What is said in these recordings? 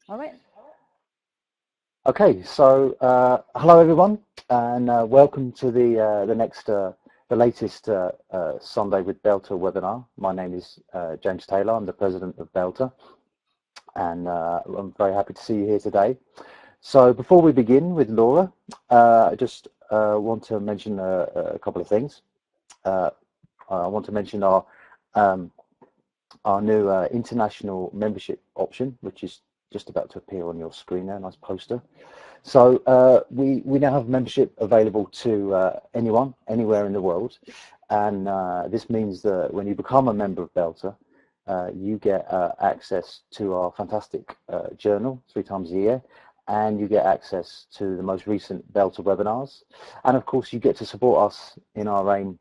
All right. Okay, so hello everyone, and welcome to the latest Sunday with BELTA webinar. My name is James Taylor. I'm the president of BELTA, and I'm very happy to see you here today. So before we begin with Laura, I just want to mention a couple of things. I want to mention um, our new international membership option, which is just about to appear on your screen there, nice poster. So we now have membership available to anyone, anywhere in the world, and this means that when you become a member of BELTA, you get access to our fantastic journal 3 times a year, and you get access to the most recent BELTA webinars, and of course you get to support us in our aim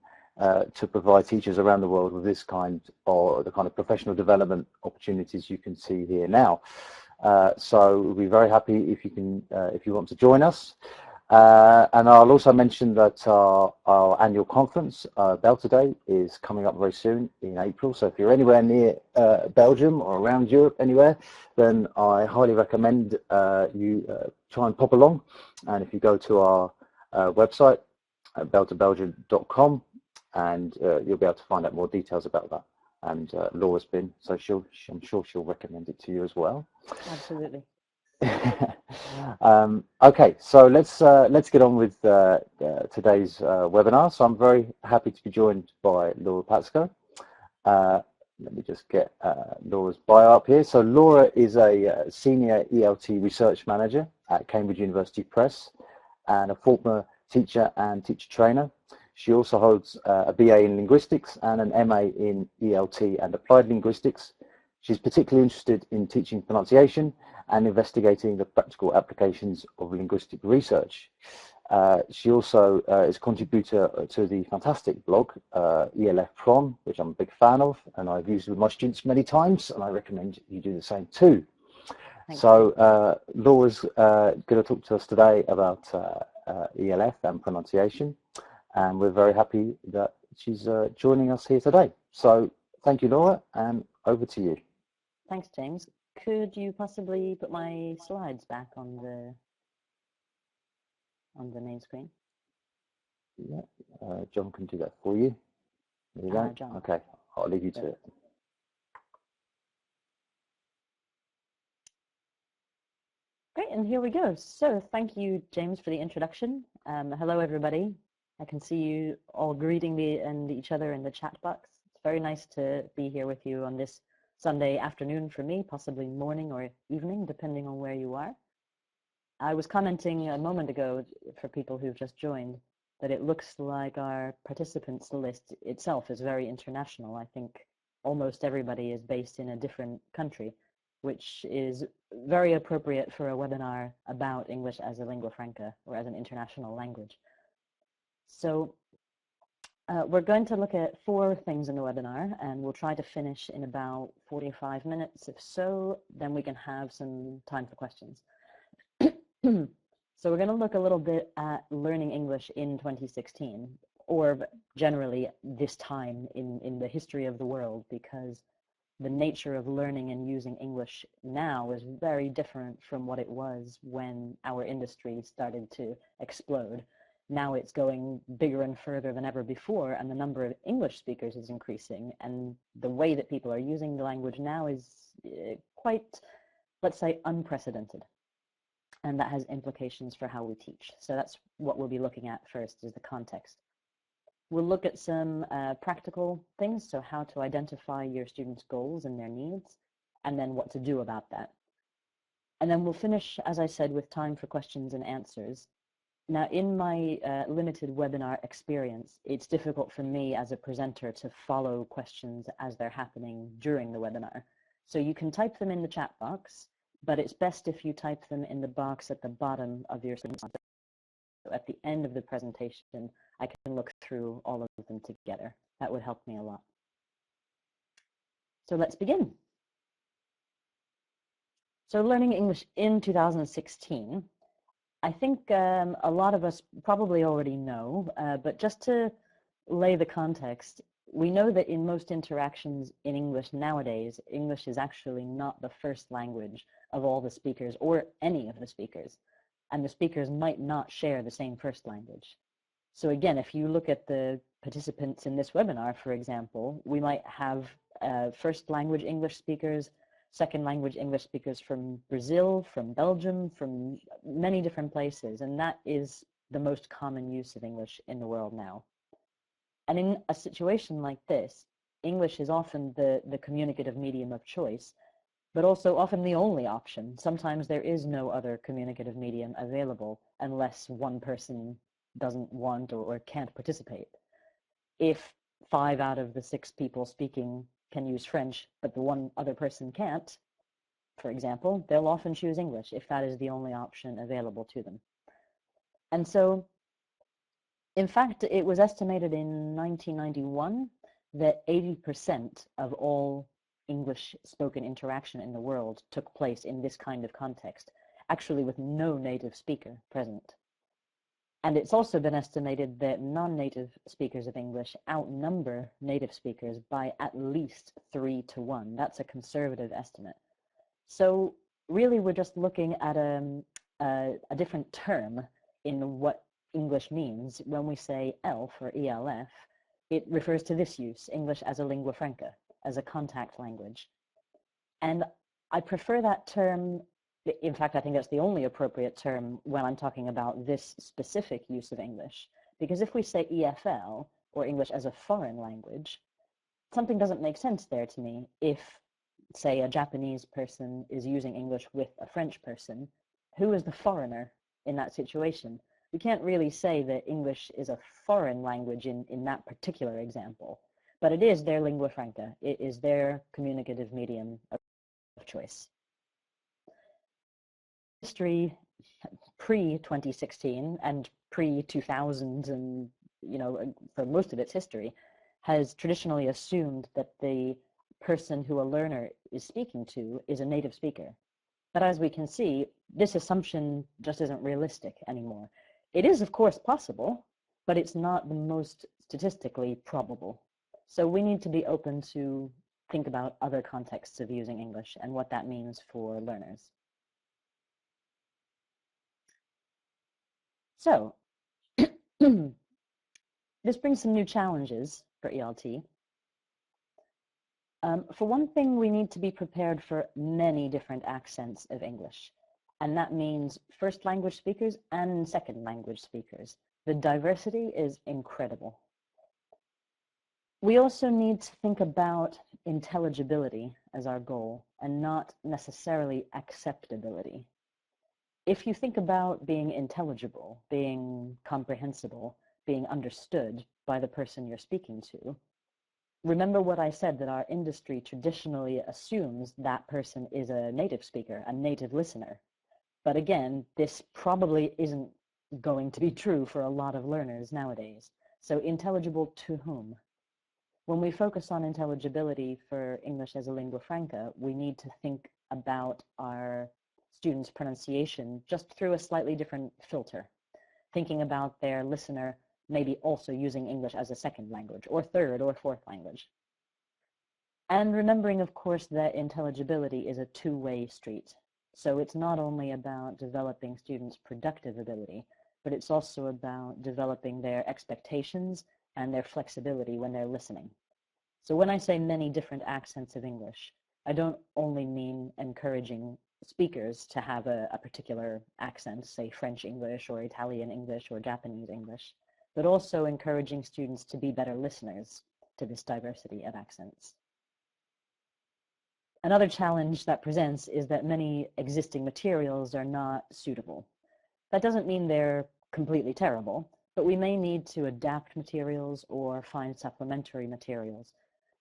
to provide teachers around the world with this kind or the kind of professional development opportunities you can see here now. So we'll be very happy if you can, if you want to join us. And I'll also mention that our annual conference, BELTA Day, is coming up very soon in April. So if you're anywhere near Belgium or around Europe anywhere, then I highly recommend you try and pop along. And if you go to our website at beltabelgium.com, and you'll be able to find out more details about that. And Laura's been, so I'm sure she'll recommend it to you as well. Absolutely. Okay, so let's get on with today's webinar. So I'm very happy to be joined by Laura Patsko. Let me just get Laura's bio up here. So Laura is a Senior ELT Research Manager at Cambridge University Press and a former teacher and teacher trainer. She also holds a BA in Linguistics and an MA in ELT and Applied Linguistics. She's particularly interested in teaching pronunciation and investigating the practical applications of linguistic research. She also is a contributor to the fantastic blog ELF Pron, which I'm a big fan of, and I've used with my students many times, and I recommend you do the same too. Laura's going to talk to us today about ELF and pronunciation, and we're very happy that she's joining us here today. So thank you, Laura, and over to you. Thanks, James. Could you possibly put my slides back on the main screen? Yeah, John can do that for you. There you go. John. Okay, I'll leave you to it. Great, and here we go. So thank you, James, for the introduction. Hello, everybody. I can see you all greeting each other in the chat box. It's very nice to be here with you on this Sunday afternoon for me, possibly morning or evening, depending on where you are. I was commenting a moment ago for people who've just joined that it looks like our participants list itself is very international. I think almost everybody is based in a different country, which is very appropriate for a webinar about English as a lingua franca or as an international language. So we're going to look at 4 things in the webinar, and we'll try to finish in about 45 minutes. If so, then we can have some time for questions. So we're going to look a little bit at learning English in 2016, or generally this time in the history of the world, because the nature of learning and using English now is very different from what it was when our industry started to explode. Now it's going bigger and further than ever before, and the number of English speakers is increasing, and the way that people are using the language now is quite, let's say, unprecedented. And that has implications for how we teach. So that's what we'll be looking at first, is the context. We'll look at some practical things, so how to identify your students' goals and their needs, and then what to do about that. And then we'll finish, as I said, with time for questions and answers. Now, in my limited webinar experience, it's difficult for me as a presenter to follow questions as they're happening during the webinar. So you can type them in the chat box, but it's best if you type them in the box at the bottom of your screen. So at the end of the presentation, I can look through all of them together. That would help me a lot. So let's begin. So learning English in 2016. I think a lot of us probably already know, but just to lay the context, we know that in most interactions in English nowadays, English is actually not the first language of all the speakers or any of the speakers, and the speakers might not share the same first language. So again, if you look at the participants in this webinar, for example, we might have first language English speakers, second language English speakers from Brazil, from Belgium, from many different places, and that is the most common use of English in the world now. And in a situation like this, English is often the communicative medium of choice, but also often the only option. Sometimes there is no other communicative medium available unless one person doesn't want or can't participate. If 5 out of the 6 people speaking can use French, but the one other person can't, for example, they'll often choose English if that is the only option available to them. And so, in fact, it was estimated in 1991 that 80% of all English spoken interaction in the world took place in this kind of context, actually with no native speaker present. And it's also been estimated that non-native speakers of English outnumber native speakers by at least 3 to 1. That's a conservative estimate. So really, we're just looking at a different term in what English means. When we say ELF or ELF, it refers to this use, English as a lingua franca, as a contact language. And I prefer that term. In fact, I think that's the only appropriate term when I'm talking about this specific use of English. Because if we say EFL, or English as a foreign language, something doesn't make sense there to me. If, say, a Japanese person is using English with a French person, who is the foreigner in that situation? We can't really say that English is a foreign language in that particular example, but it is their lingua franca. It is their communicative medium of choice. History pre-2016 and pre-2000 and, for most of its history, has traditionally assumed that the person who a learner is speaking to is a native speaker. But as we can see, this assumption just isn't realistic anymore. It is, of course, possible, but it's not the most statistically probable. So we need to be open to think about other contexts of using English and what that means for learners. So this brings some new challenges for ELT. For one thing, we need to be prepared for many different accents of English, and that means first language speakers and second language speakers. The diversity is incredible. We also need to think about intelligibility as our goal and not necessarily acceptability. If you think about being intelligible, being comprehensible, being understood by the person you're speaking to, remember what I said, that our industry traditionally assumes that person is a native speaker, a native listener. But again, this probably isn't going to be true for a lot of learners nowadays. So intelligible to whom? When we focus on intelligibility for English as a lingua franca, we need to think about our students' pronunciation just through a slightly different filter, thinking about their listener maybe also using English as a second language, or third or fourth language. And remembering, of course, that intelligibility is a two-way street. So it's not only about developing students' productive ability, but it's also about developing their expectations and their flexibility when they're listening. So when I say many different accents of English, I don't only mean encouraging speakers to have a particular accent, say French English or Italian English or Japanese English, but also encouraging students to be better listeners to this diversity of accents. Another challenge that presents is that many existing materials are not suitable. That doesn't mean they're completely terrible, but we may need to adapt materials or find supplementary materials.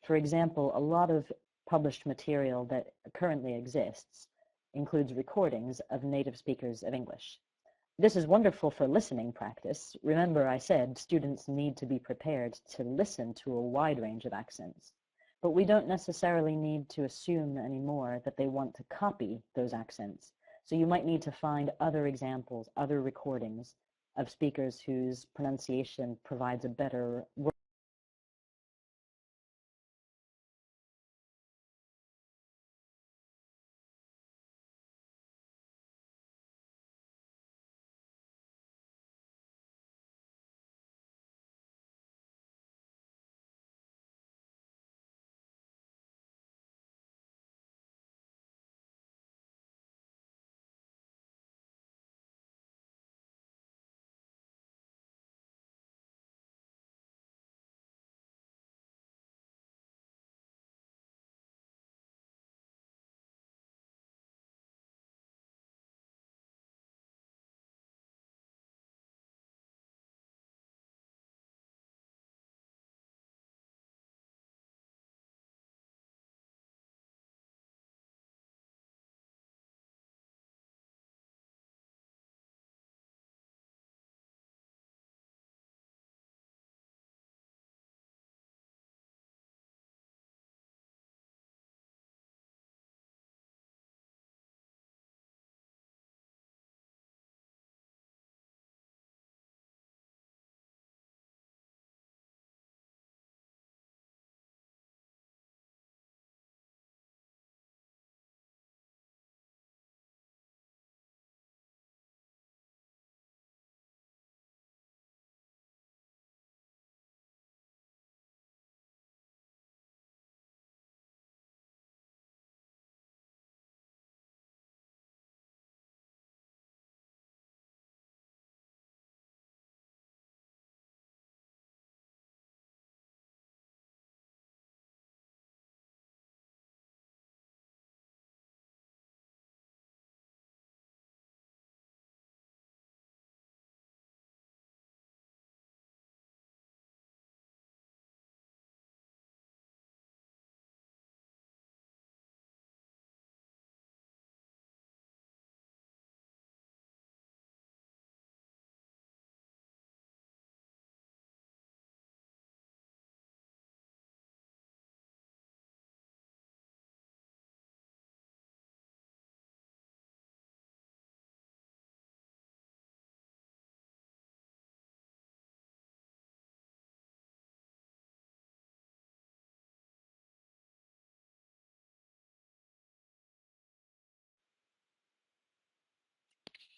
For example, a lot of published material that currently exists includes recordings of native speakers of English. This is wonderful for listening practice. Remember, I said students need to be prepared to listen to a wide range of accents, but we don't necessarily need to assume anymore that they want to copy those accents. So you might need to find other examples, other recordings of speakers whose pronunciation provides a better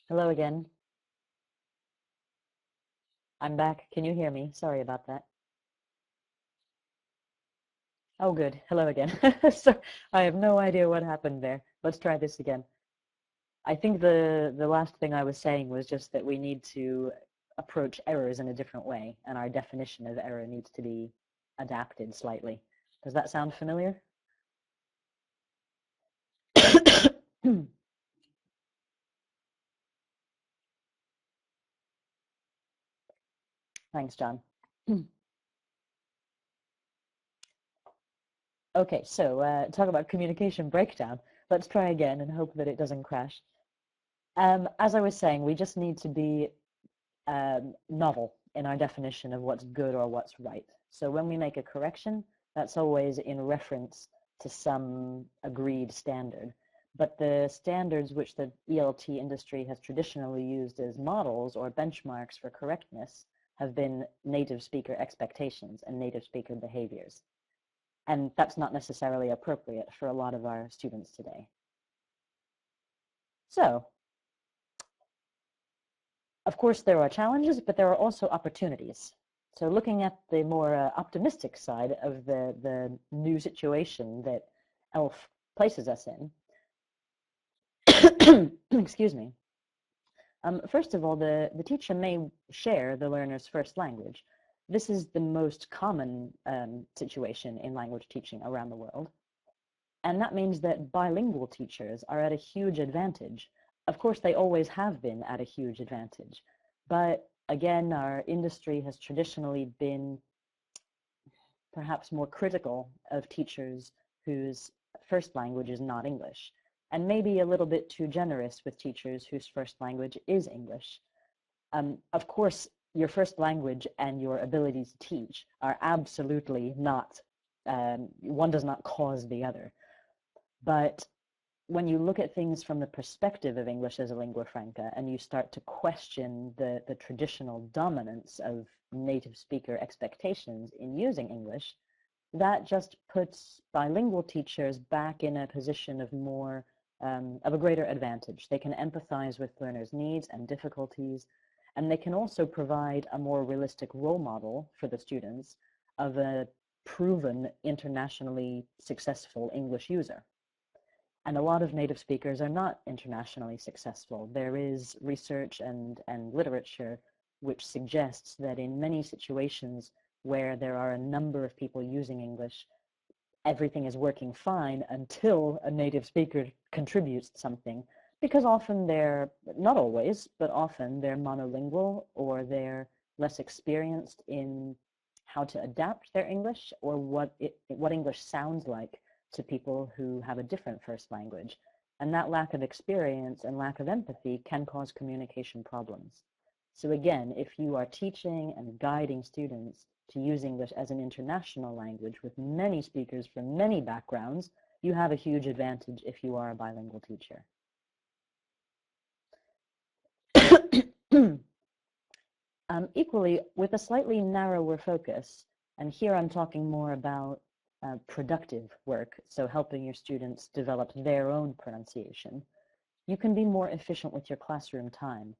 Hello again. I'm back. Can you hear me? Sorry about that. Oh, good. Hello again. So I have no idea what happened there. Let's try this again. I think the last thing I was saying was just that we need to approach errors in a different way, and our definition of error needs to be adapted slightly. Does that sound familiar? Thanks, John. Okay, so talk about communication breakdown. Let's try again and hope that it doesn't crash. As I was saying, we just need to be novel in our definition of what's good or what's right. So when we make a correction, that's always in reference to some agreed standard. But the standards which the ELT industry has traditionally used as models or benchmarks for correctness have been native speaker expectations and native speaker behaviors. And that's not necessarily appropriate for a lot of our students today. So, of course, there are challenges, but there are also opportunities. So looking at the more optimistic side of the new situation that ELF places us in, excuse me, first of all, the teacher may share the learner's first language. This is the most common situation in language teaching around the world. And that means that bilingual teachers are at a huge advantage. Of course, they always have been at a huge advantage. But again, our industry has traditionally been perhaps more critical of teachers whose first language is not English, and maybe a little bit too generous with teachers whose first language is English. Of course, your first language and your ability to teach are absolutely not, one does not cause the other. But when you look at things from the perspective of English as a lingua franca and you start to question the traditional dominance of native speaker expectations in using English, that just puts bilingual teachers back in a position of more, of a greater advantage. They can empathize with learners' needs and difficulties, and they can also provide a more realistic role model for the students of a proven internationally successful English user. And a lot of native speakers are not internationally successful. There is research and literature which suggests that in many situations where there are a number of people using English, everything is working fine until a native speaker contributes something, because often they're, not always, but often they're monolingual or they're less experienced in how to adapt their English or what English sounds like to people who have a different first language. And that lack of experience and lack of empathy can cause communication problems. So again, if you are teaching and guiding students to use English as an international language with many speakers from many backgrounds, you have a huge advantage if you are a bilingual teacher. Equally, with a slightly narrower focus, and here I'm talking more about productive work, so helping your students develop their own pronunciation, you can be more efficient with your classroom time.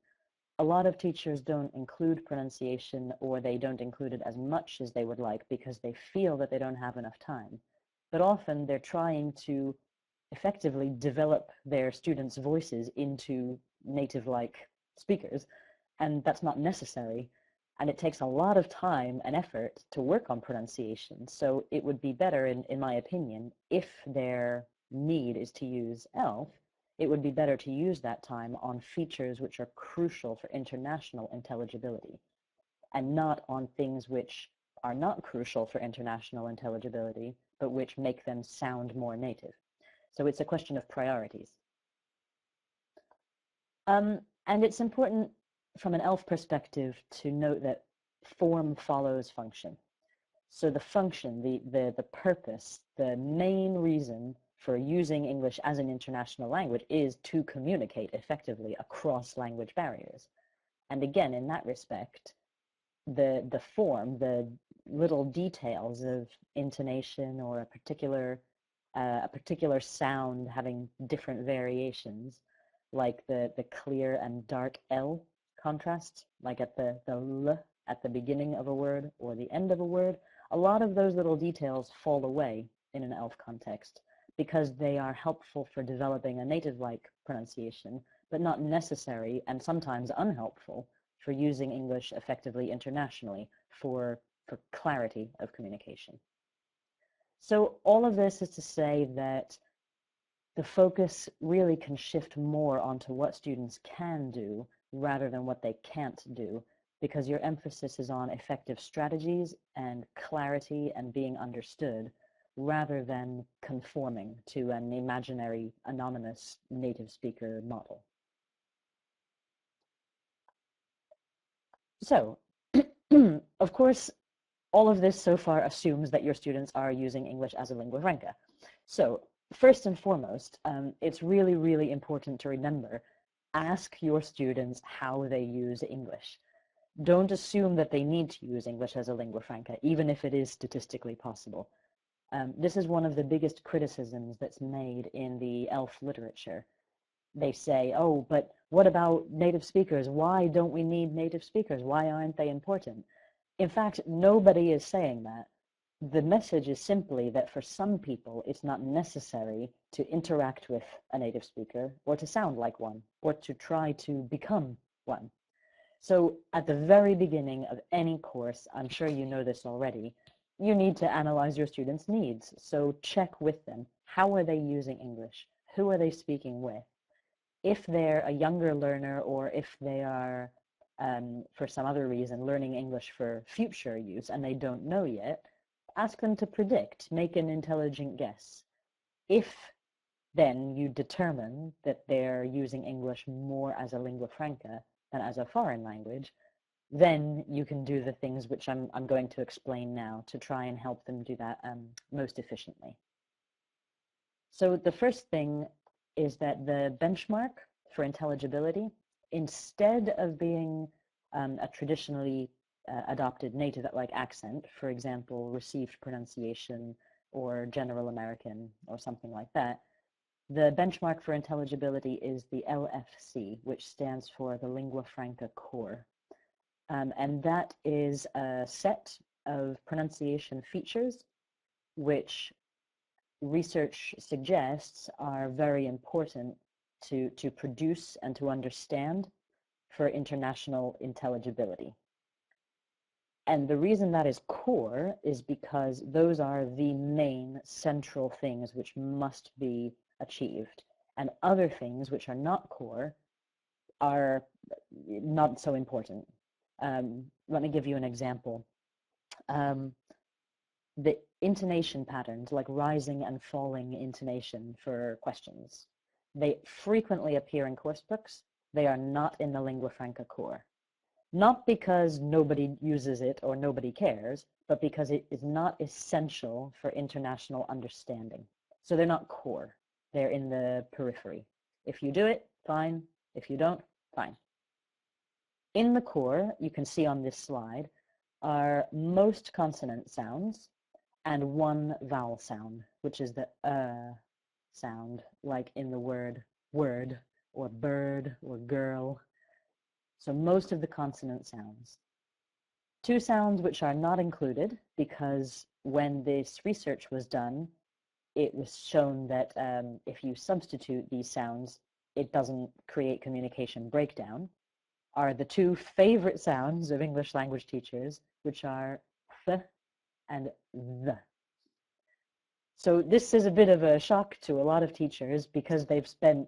A lot of teachers don't include pronunciation, or they don't include it as much as they would like because they feel that they don't have enough time. But often they're trying to effectively develop their students' voices into native-like speakers, and that's not necessary. And it takes a lot of time and effort to work on pronunciation. So it would be better, in my opinion, if their need is to use ELF, it would be better to use that time on features which are crucial for international intelligibility, and not on things which are not crucial for international intelligibility, but which make them sound more native. So it's a question of priorities. And it's important from an ELF perspective to note that form follows function. So the function, the purpose, the main reason for using English as an international language is to communicate effectively across language barriers. And again, in that respect, the form, the little details of intonation or a particular sound having different variations like the clear and dark L contrast, like at the L at the beginning of a word or the end of a word, a lot of those little details fall away in an ELF context because they are helpful for developing a native-like pronunciation, but not necessary and sometimes unhelpful for using English effectively internationally for clarity of communication. So all of this is to say that the focus really can shift more onto what students can do rather than what they can't do, because your emphasis is on effective strategies and clarity and being understood rather than conforming to an imaginary anonymous native speaker model. So, of course, all of this so far assumes that your students are using English as a lingua franca. So first and foremost, it's really, really important to remember, ask your students how they use English. Don't assume that they need to use English as a lingua franca, even if it is statistically possible. This is one of the biggest criticisms that's made in the ELF literature. They say, oh, but what about native speakers? Why don't we need native speakers? Why aren't they important? In fact, nobody is saying that. The message is simply that for some people, it's not necessary to interact with a native speaker or to sound like one or to try to become one. So at the very beginning of any course, I'm sure you know this already, you need to analyze your students' needs. So check with them. How are they using English? Who are they speaking with? If they're a younger learner or if they are, for some other reason, learning English for future use and they don't know yet, ask them to predict, make an intelligent guess. If then you determine that they're using English more as a lingua franca than as a foreign language, then you can do the things which I'm going to explain now to try and help them do that most efficiently. So the first thing is that the benchmark for intelligibility, instead of being a traditionally adopted native-like accent, for example, received pronunciation or general American or something like that, the benchmark for intelligibility is the LFC, which stands for the Lingua Franca Core. And that is a set of pronunciation features which research suggests are very important to produce and to understand for international intelligibility. And the reason that is core is because those are the main central things which must be achieved. And other things which are not core are not so important. Let me give you an example. The intonation patterns, like rising and falling intonation for questions, they frequently appear in course books. They are not in the lingua franca core. Not because nobody uses it or nobody cares, but because it is not essential for international understanding. So they're not core. They're in the periphery. If you do it, fine. If you don't, fine. In the core, you can see on this slide, are most consonant sounds and one vowel sound, which is the sound, like in the word word or bird or girl. So most of the consonant sounds. Two sounds which are not included because when this research was done, it was shown that if you substitute these sounds, it doesn't create communication breakdown, are the two favorite sounds of English language teachers, which are th and the. So this is a bit of a shock to a lot of teachers because they've spent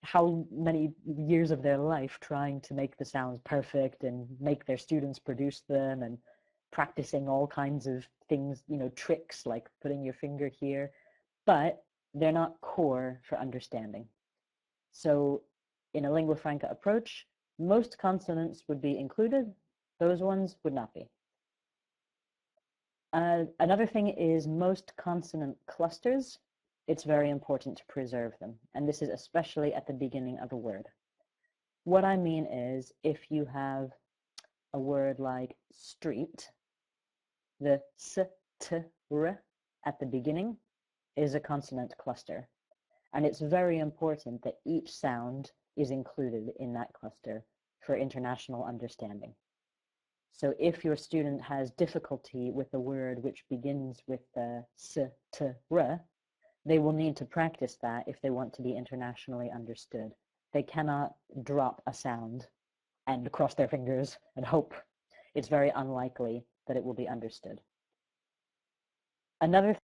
how many years of their life trying to make the sounds perfect and make their students produce them and practicing all kinds of things, you know, tricks like putting your finger here, but they're not core for understanding. So in a lingua franca approach, most consonants would be included, those ones would not be. Another thing is most consonant clusters, it's very important to preserve them. And this is especially at the beginning of a word. What I mean is if you have a word like street, the s, t, r at the beginning is a consonant cluster. And it's very important that each sound is included in that cluster for international understanding. So if your student has difficulty with a word which begins with the s, t, r, they will need to practice that if they want to be internationally understood. They cannot drop a sound and cross their fingers and hope. It's very unlikely that it will be understood. Another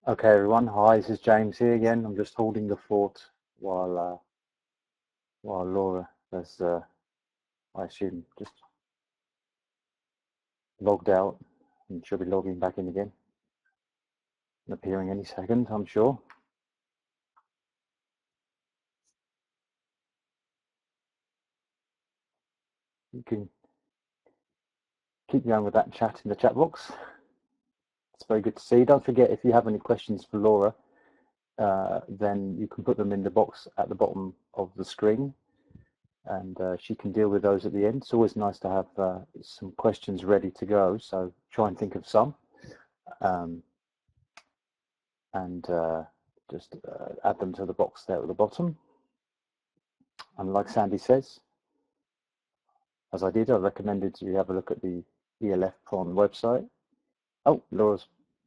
Okay, everyone. Hi, this is James here again. I'm just holding the fort while Laura has, I assume, just logged out, and she'll be logging back in again, appearing any second, I'm sure. You can keep going with that chat in the chat box. It's very good to see. Don't forget, if you have any questions for Laura, then you can put them in the box at the bottom of the screen, and she can deal with those at the end. It's always nice to have some questions ready to go, so try and think of some, and just add them to the box there at the bottom. And like Sandy says, as I did, I recommended you have a look at the ELF Prawn website. Oh,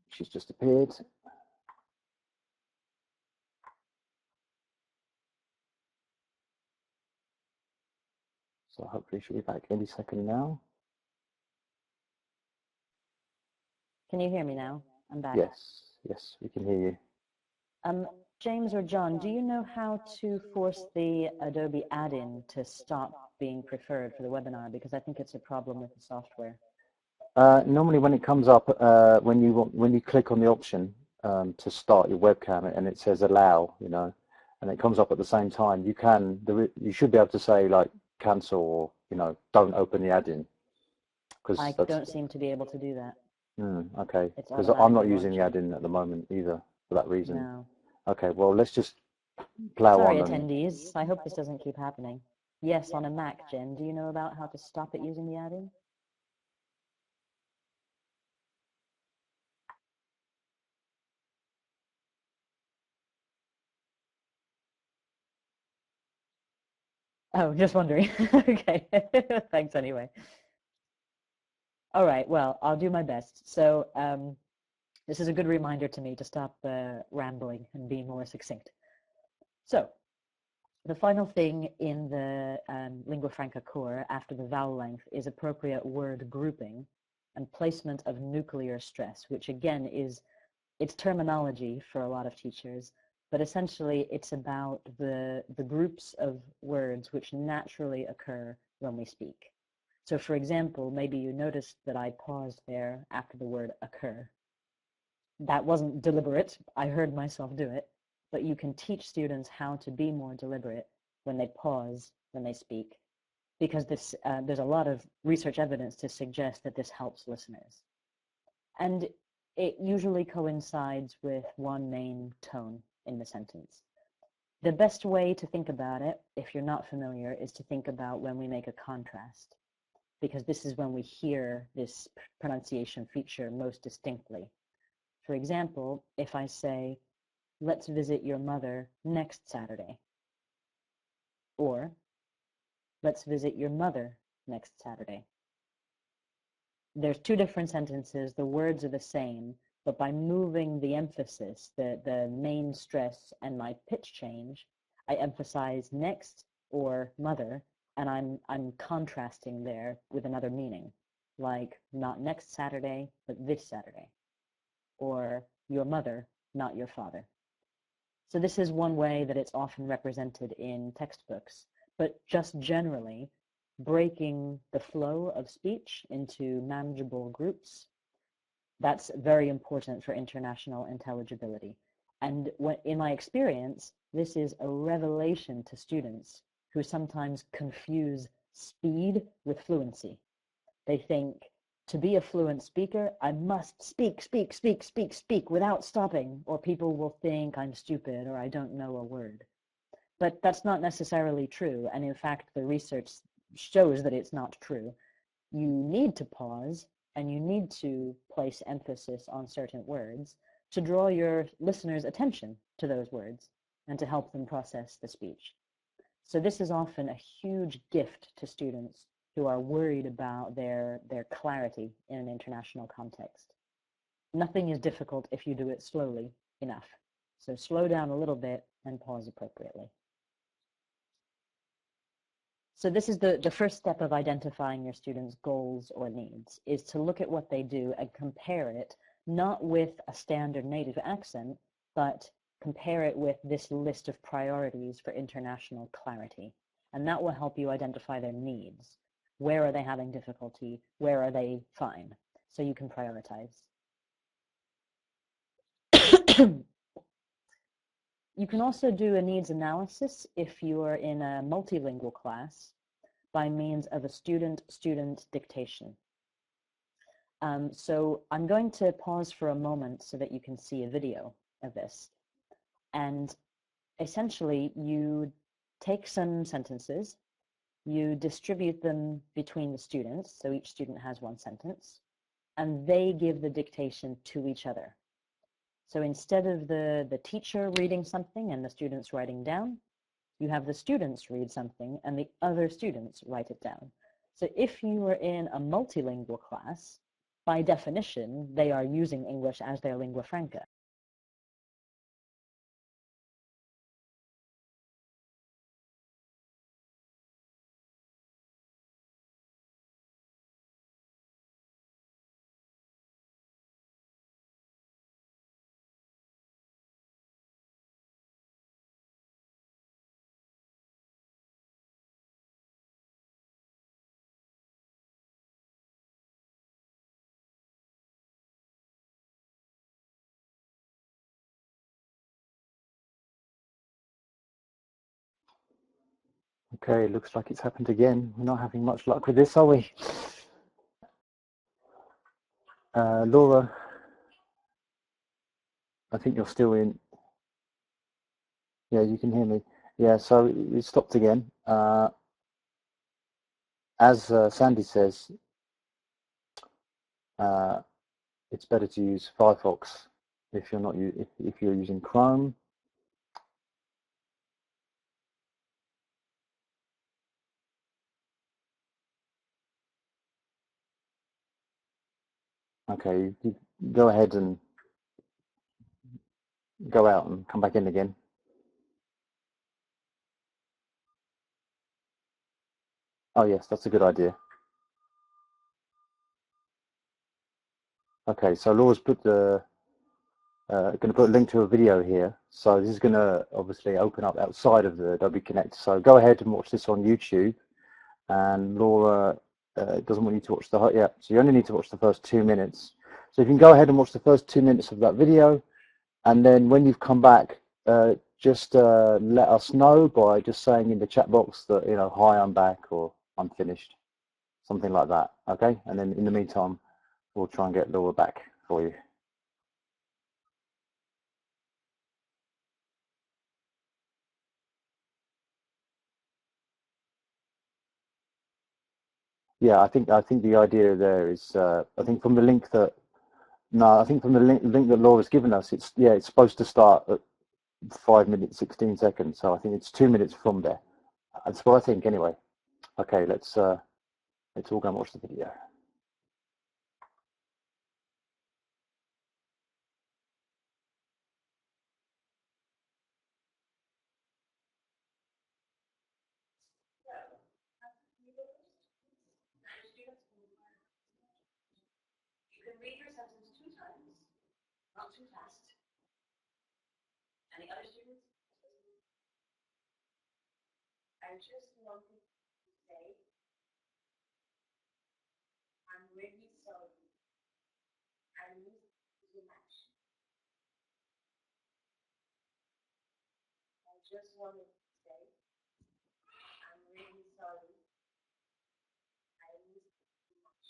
she's just appeared. So hopefully she'll be back any second now. Can you hear me now? I'm back. Yes, we can hear you. James or John, do you know how to force the Adobe add-in to stop being preferred for the webinar? Because I think it's a problem with the software. Normally when it comes up, when you click on the option to start your webcam and it says allow, and it comes up at the same time, you should be able to say like cancel or, don't open the add-in. I don't seem to be able to do that. Okay, because I'm not using the add-in at the moment either for that reason. No. Okay, well, let's just plow on. Sorry, attendees. I hope this doesn't keep happening. Yes, on a Mac, Jen. Do you know about how to stop it using the add-in? Oh, just wondering. Okay. Thanks anyway. All right, well, I'll do my best. So this is a good reminder to me to stop rambling and be more succinct. So the final thing in the lingua franca core after the vowel length is appropriate word grouping and placement of nuclear stress, which again is it's terminology for a lot of teachers, but essentially it's about the groups of words which naturally occur when we speak. So for example, maybe you noticed that I paused there after the word occur. That wasn't deliberate. I heard myself do it, but you can teach students how to be more deliberate when they pause when they speak, because there's a lot of research evidence to suggest that this helps listeners. And it usually coincides with one main tone in the sentence. The best way to think about it, if you're not familiar, is to think about when we make a contrast, because this is when we hear this pronunciation feature most distinctly. For example, if I say, let's visit your mother next Saturday, or let's visit your mother next Saturday. There's two different sentences, the words are the same, but by moving the emphasis, the main stress and my pitch change, I emphasize next or mother, and I'm contrasting there with another meaning, like not next Saturday, but this Saturday, or your mother, not your father. So this is one way that it's often represented in textbooks, but just generally, breaking the flow of speech into manageable groups, that's very important for international intelligibility. And in my experience, this is a revelation to students who sometimes confuse speed with fluency. They think, to be a fluent speaker, I must speak, speak, speak, speak, speak without stopping, or people will think I'm stupid or I don't know a word. But that's not necessarily true, and in fact, the research shows that it's not true. You need to pause, and you need to place emphasis on certain words to draw your listeners' attention to those words and to help them process the speech. So this is often a huge gift to students who are worried about their clarity in an international context. Nothing is difficult if you do it slowly enough. So slow down a little bit and pause appropriately. So this is the first step of identifying your students' goals or needs, is to look at what they do and compare it, not with a standard native accent, but compare it with this list of priorities for international clarity. And that will help you identify their needs. Where are they having difficulty? Where are they fine? So you can prioritize. You can also do a needs analysis if you are in a multilingual class by means of a student-student dictation. So I'm going to pause for a moment so that you can see a video of this. And essentially, you take some sentences, you distribute them between the students, so each student has one sentence, and they give the dictation to each other. So instead of the teacher reading something and the students writing down, you have the students read something and the other students write it down. So if you are in a multilingual class, by definition, they are using English as their lingua franca. Okay, looks like it's happened again. We're not having much luck with this, are we? Laura, I think you're still in. Yeah, you can hear me. Yeah, so it stopped again. As Sandy says, it's better to use Firefox if you're not if you're using Chrome. Okay, you go ahead and go out and come back in again. Oh yes, that's a good idea. Okay, so Laura's put the going to put a link to a video here. So this is going to obviously open up outside of the Adobe Connect. So go ahead and watch this on YouTube. And Laura doesn't want you to watch the whole, yeah, so you only need to watch the first 2 minutes. So you can go ahead and watch the first 2 minutes of that video, and then when you've come back, just let us know by just saying in the chat box that, you know, hi, I'm back, or I'm finished, something like that. Okay, and then in the meantime, we'll try and get Laura back for you. Yeah, I think the idea there is, I think from the link that, no, I think from the link that Laura's given us, it's, yeah, it's supposed to start at 5 minutes 16 seconds. So I think it's 2 minutes from there. That's what I think anyway. Okay, let's all go and watch the video. You can read your sentence 2 times, not too fast. Any other students? I just wanted to say, I'm really sorry. I missed too much. I just wanted to say, I'm really sorry. I missed too much.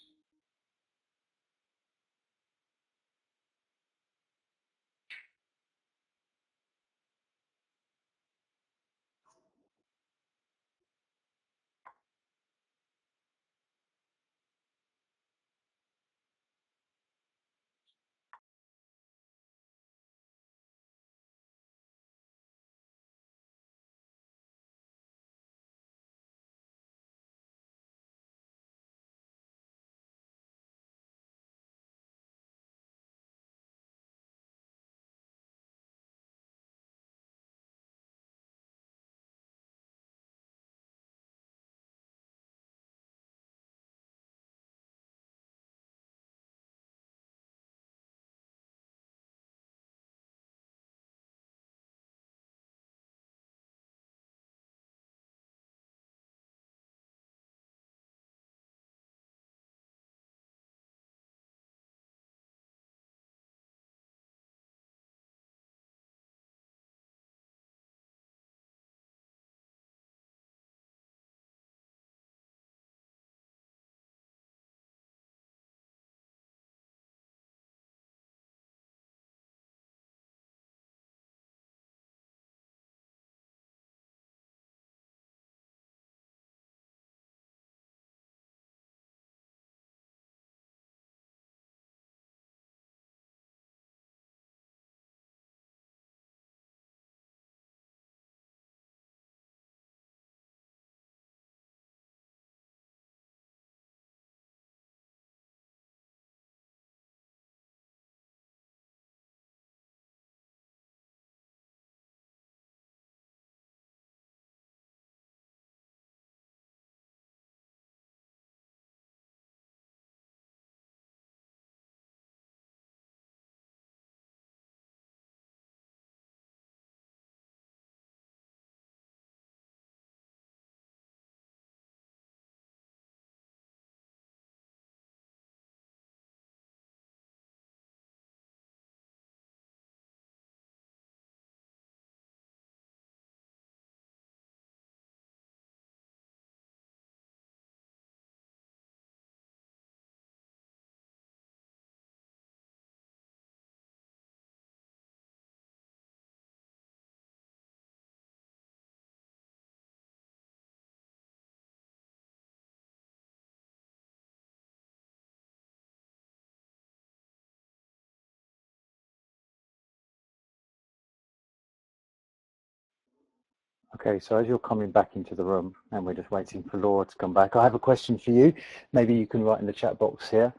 Okay, so as you're coming back into the room, and we're just waiting for Laura to come back, I have a question for you. Maybe you can write in the chat box here.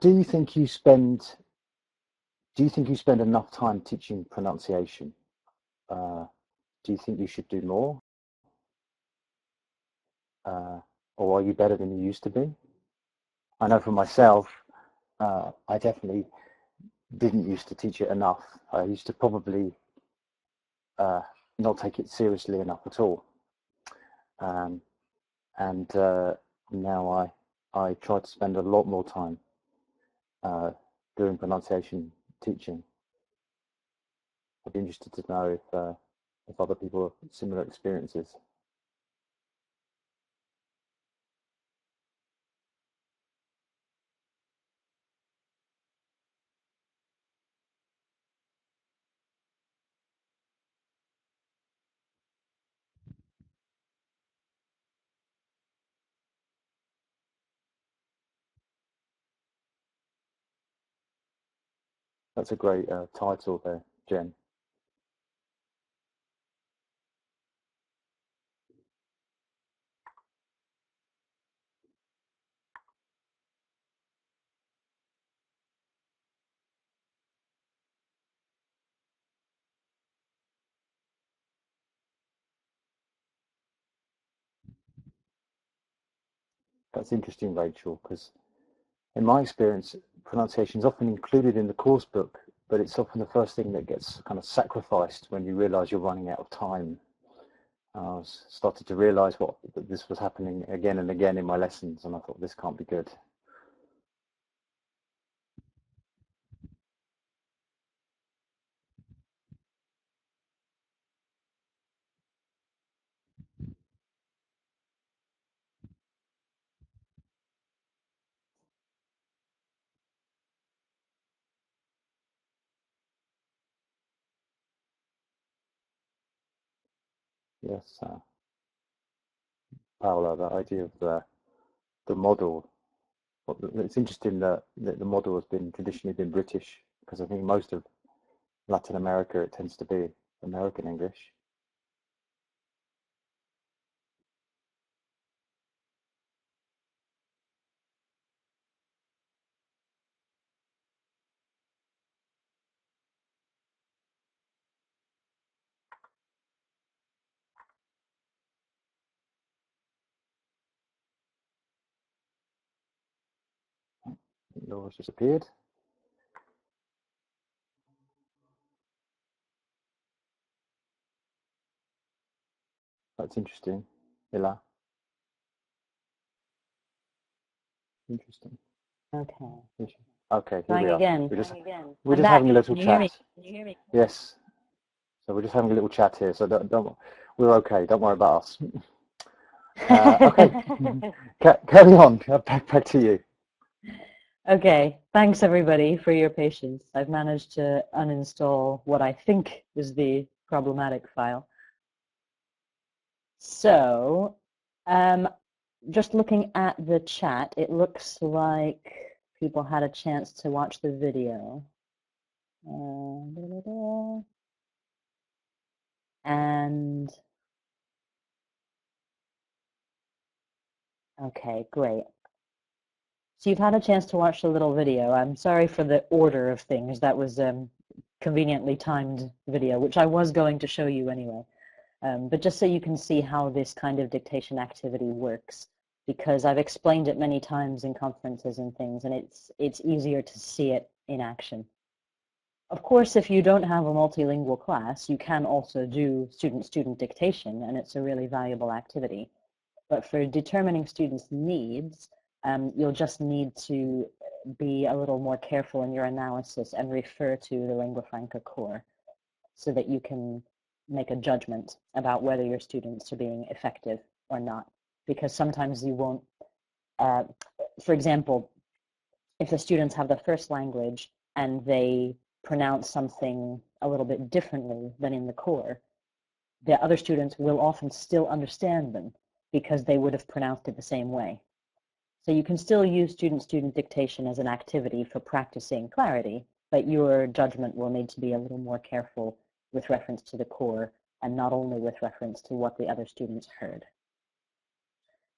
do you think you spend enough time teaching pronunciation? Do you think you should do more? Or are you better than you used to be? I know for myself, I definitely didn't used to teach it enough. I used to probably not take it seriously enough at all. And now I try to spend a lot more time doing pronunciation teaching. I'd be interested to know if other people have similar experiences. That's a great title there, Jen. That's interesting, Rachel, because in my experience, pronunciation is often included in the course book, but it's often the first thing that gets kind of sacrificed when you realize you're running out of time. I started to realize that this was happening again and again in my lessons, and I thought, this can't be good. Yes, Paola, that idea of the model. It's interesting that the model has been traditionally been British, because I think most of Latin America, it tends to be American English. Laura's just appeared. That's interesting. Ila. Interesting. Okay. Okay, here Trying we are. again. We're I'm just back. having a little Can you hear chat. me? Yes. So we're just having a little chat here. So don't we're okay. Don't worry about us. Okay. Carry on. Back to you. Okay, thanks everybody for your patience. I've managed to uninstall what I think is the problematic file. So, just looking at the chat, it looks like people had a chance to watch the video. And, okay, great. So you've had a chance to watch the little video. I'm sorry for the order of things. That was conveniently timed video, which I was going to show you anyway. But just so you can see how this kind of dictation activity works, because I've explained it many times in conferences and things, and it's easier to see it in action. Of course, if you don't have a multilingual class, you can also do student-student dictation, and it's a really valuable activity. But for determining students' needs, you'll just need to be a little more careful in your analysis and refer to the Lingua Franca core so that you can make a judgment about whether your students are being effective or not. Because sometimes you won't, for example, if the students have the first language and they pronounce something a little bit differently than in the core, the other students will often still understand them because they would have pronounced it the same way. So you can still use student-student dictation as an activity for practicing clarity, but your judgment will need to be a little more careful with reference to the core and not only with reference to what the other students heard.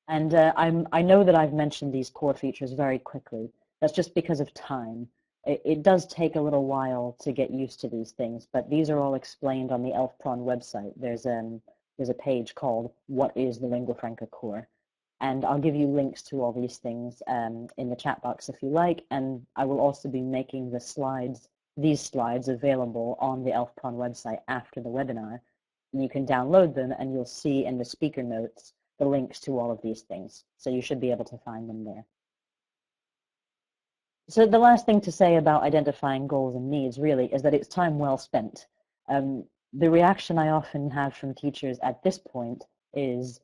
And I know that I've mentioned these core features very quickly, That's just because of time. It does take a little while to get used to these things, but these are all explained on the ELF-PRON website. There's a page called What is the Lingua Franca Core? And I'll give you links to all these things in the chat box if you like, and I will also be making these slides available on the ELF-PRON website after the webinar. And you can download them and you'll see in the speaker notes the links to all of these things. So you should be able to find them there. So the last thing to say about identifying goals and needs really is that it's time well spent. The reaction I often have from teachers at this point is,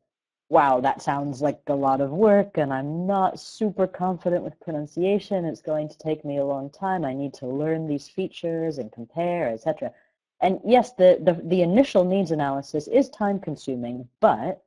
wow, that sounds like a lot of work and I'm not super confident with pronunciation. It's going to take me a long time. I need to learn these features and compare, etc. And yes, the initial needs analysis is time consuming, but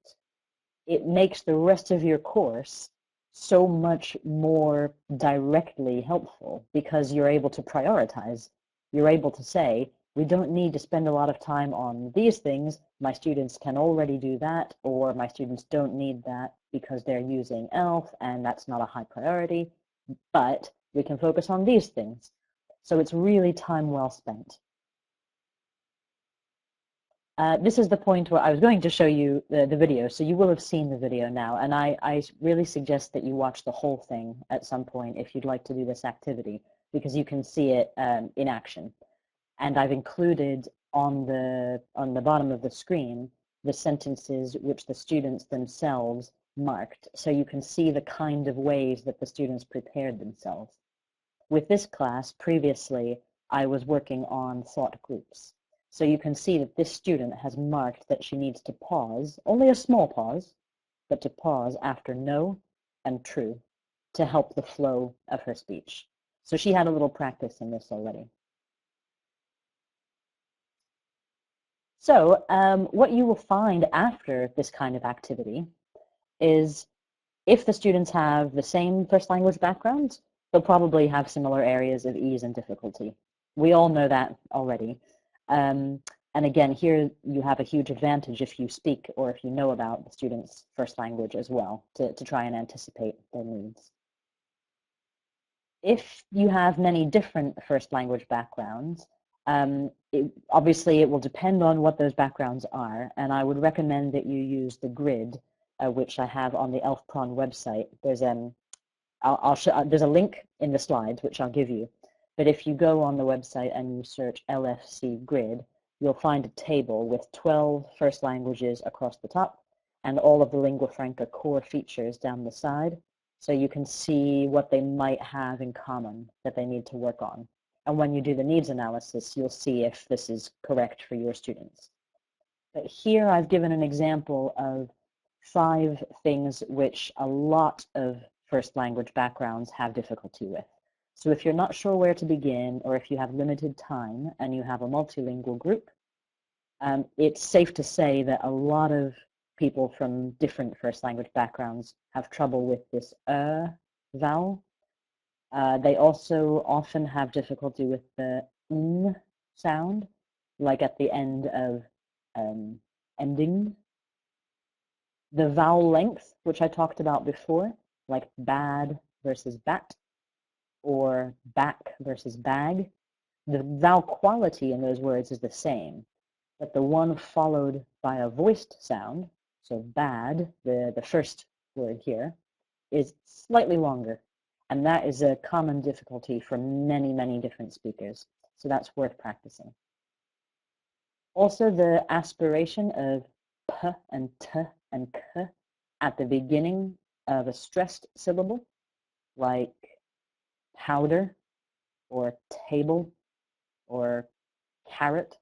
it makes the rest of your course so much more directly helpful because you're able to prioritize. You're able to say, we don't need to spend a lot of time on these things. My students can already do that, or my students don't need that because they're using ELF and that's not a high priority, but we can focus on these things. So it's really time well spent. This is the point where I was going to show you the video, so you will have seen the video now, and I really suggest that you watch the whole thing at some point if you'd like to do this activity, because you can see it in action. And I've included on the bottom of the screen the sentences which the students themselves marked, so you can see the kind of ways that the students prepared themselves. With this class, previously, I was working on thought groups. So you can see that this student has marked that she needs to pause, only a small pause, but to pause after no and true to help the flow of her speech. So she had a little practice in this already. So what you will find after this kind of activity is if the students have the same first language backgrounds, they'll probably have similar areas of ease and difficulty. We all know that already. And again, here you have a huge advantage if you speak or if you know about the student's first language as well to try and anticipate their needs. If you have many different first language backgrounds, obviously it will depend on what those backgrounds are, and I would recommend that you use the grid, which I have on the ELF-PRON website. There's there's a link in the slides, which I'll give you. But if you go on the website and you search LFC grid, you'll find a table with 12 first languages across the top and all of the lingua franca core features down the side. So you can see what they might have in common that they need to work on. And when you do the needs analysis, you'll see if this is correct for your students. But here I've given an example of 5 things which a lot of first language backgrounds have difficulty with. So if you're not sure where to begin, or if you have limited time and you have a multilingual group, it's safe to say that a lot of people from different first language backgrounds have trouble with this vowel. They also often have difficulty with the ng sound, like at the end of ending. The vowel length, which I talked about before, like bad versus bat, or back versus bag. The vowel quality in those words is the same, but the one followed by a voiced sound, so bad, the first word here, is slightly longer. And that is a common difficulty for many, many different speakers. So that's worth practicing. Also, the aspiration of p and t and k at the beginning of a stressed syllable, like powder or table or carrot.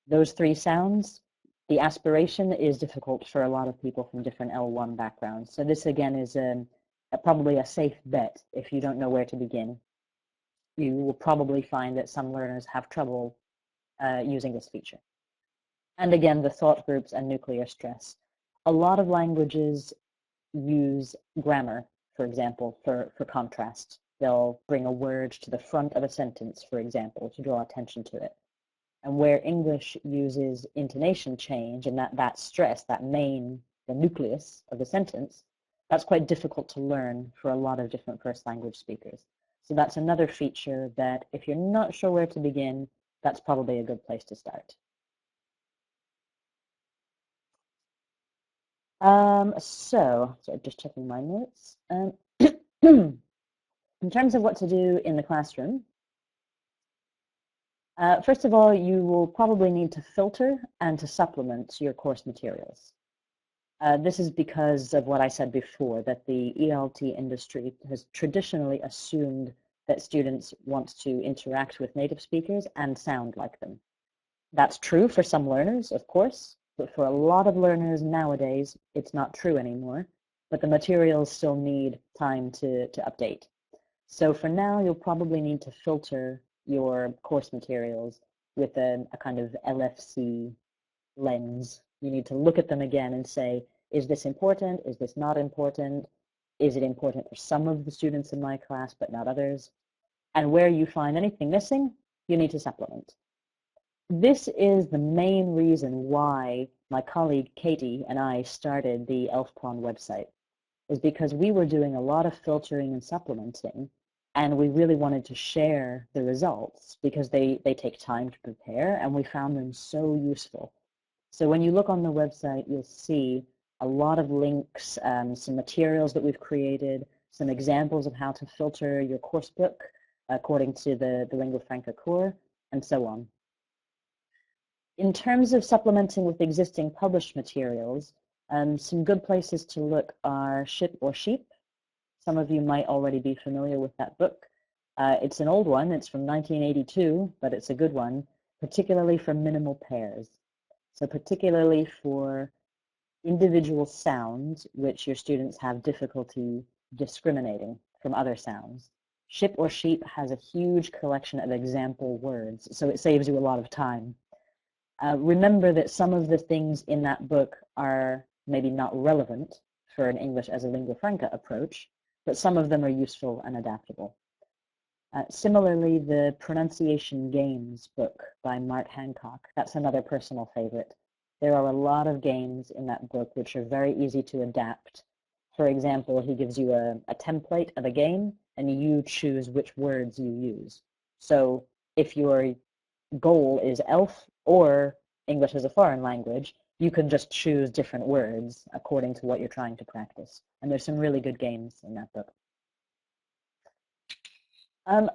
Those 3 sounds, the aspiration is difficult for a lot of people from different L1 backgrounds. So this again is probably a safe bet if you don't know where to begin. You will probably find that some learners have trouble using this feature. And again, the thought groups and nuclear stress. A lot of languages use grammar, for example, for contrast. They'll bring a word to the front of a sentence, for example, to draw attention to it. And where English uses intonation change and that stress, the nucleus of the sentence, That's quite difficult to learn for a lot of different first language speakers. So that's another feature that if you're not sure where to begin, that's probably a good place to start. So just checking my notes. In terms of what to do in the classroom, first of all, you will probably need to filter and to supplement your course materials. This is because of what I said before, that the ELT industry has traditionally assumed that students want to interact with native speakers and sound like them. That's true for some learners, of course, but for a lot of learners nowadays, it's not true anymore, but the materials still need time to update. So for now, you'll probably need to filter your course materials with a kind of LFC lens. You need to look at them again and say, is this important? Is this not important? Is it important for some of the students in my class, but not others? And where you find anything missing, you need to supplement. This is the main reason why my colleague Katie and I started the ELFPON website, is because we were doing a lot of filtering and supplementing, and we really wanted to share the results because they take time to prepare, and we found them so useful. So when you look on the website, you'll see a lot of links, some materials that we've created, some examples of how to filter your course book according to the Lingua Franca core, and so on. In terms of supplementing with existing published materials, some good places to look are Ship or Sheep. Some of you might already be familiar with that book. It's an old one, it's from 1982, but it's a good one, particularly for minimal pairs. So particularly for individual sounds which your students have difficulty discriminating from other sounds. Ship or Sheep has a huge collection of example words, so it saves you a lot of time. Remember that some of the things in that book are maybe not relevant for an English as a lingua franca approach, but some of them are useful and adaptable. Similarly, the Pronunciation Games book by Mark Hancock, that's another personal favorite. There are a lot of games in that book which are very easy to adapt. For example, he gives you a template of a game, and you choose which words you use. So if your goal is ELF or English as a foreign language, you can just choose different words according to what you're trying to practice. And there's some really good games in that book.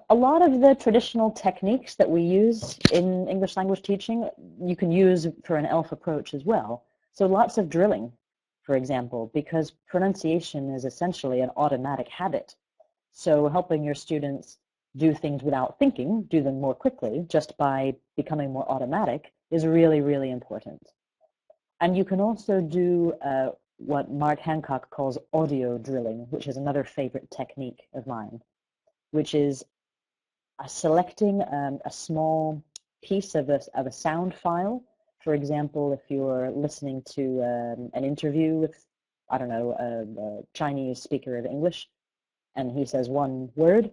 A lot of the traditional techniques that we use in English language teaching, you can use for an ELF approach as well. So lots of drilling, for example, because pronunciation is essentially an automatic habit. So helping your students do things without thinking, do them more quickly, just by becoming more automatic, is really, really important. And you can also do what Mark Hancock calls audio drilling, which is another favorite technique of mine, which is selecting a small piece of a sound file. For example, if you're listening to an interview with, I don't know, a Chinese speaker of English, and he says one word,